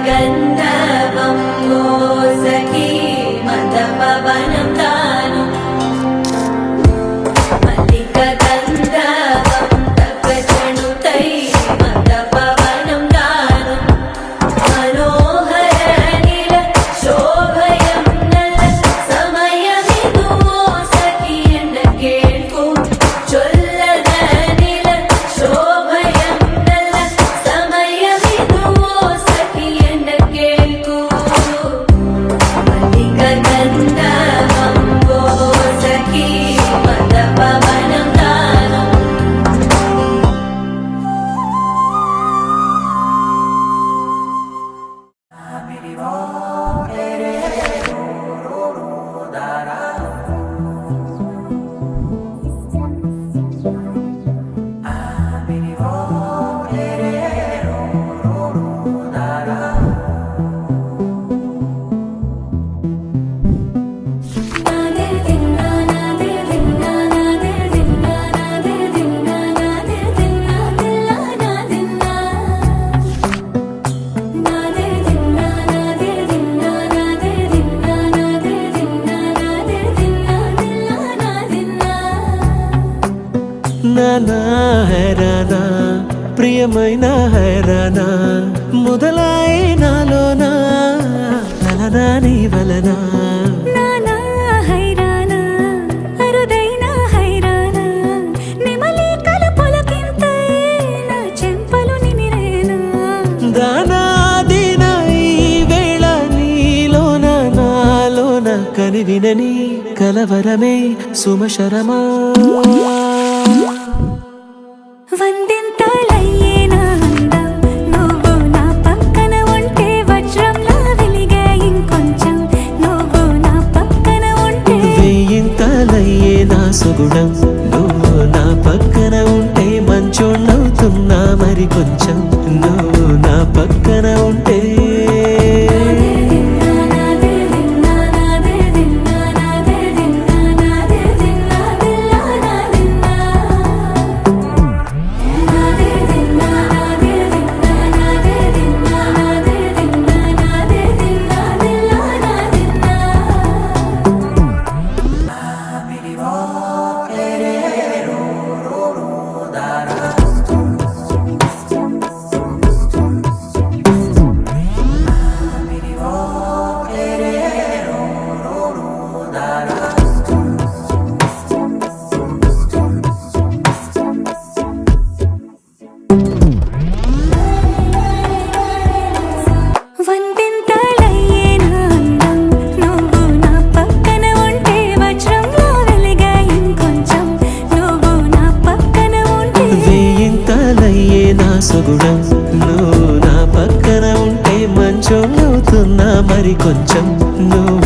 గంధవం సఖీ మద పవనం తాను మల్లిక గంధవం తగచణుతై మద పవనం తాను మనోహర నీల శోభయం నల్ల సమయమిదు సఖీ ఎన్న కేಳ್ಕು చొల్లద నీల శోభయం నల్ల సమయమిదు సఖీ ఎన్న కేಳ್కు మల్లిక గంధవం సఖీ మద పవనం తాను నానా హైరానా ప్రియమైన హైరానా మొదలాయి నాలోనా నలనా నీ వలనా నానా హైరానా అరుదైన హైరానా నెమలి కలుపులకింతై నా చెంపలు నిమిరేనా దానాదిన ఈ వేళ నీలోన నాలోన కనివినని కలవరమే సుమశరమా వందింతలయ్యేనా అందం నువ్వు నా పక్కన ఉంటే వజ్రంలా వెలిగే ఇంకొంచెం నువ్వు నా పక్కన ఉంటే వేయింతలయ్యే నా సుగుణం నువ్వు నా పక్కన ఉంటే మంచోళ్ళవుతున్నా మరి కొంచెం నువ్వు నా పక్కన ఉంటే వందింతలయ్యేనా అందం నువ్వు నా పక్కన ఉంటే వజ్రంలా వెలిగే ఇంకొంచెం నువ్వు నా పక్కన ఉంటే వేయింతలయ్యే నా సుగుణం నువ్వు నా పక్కన ఉంటే మంచోళ్ళవుతున్నా మరి కొంచెం నువ్వు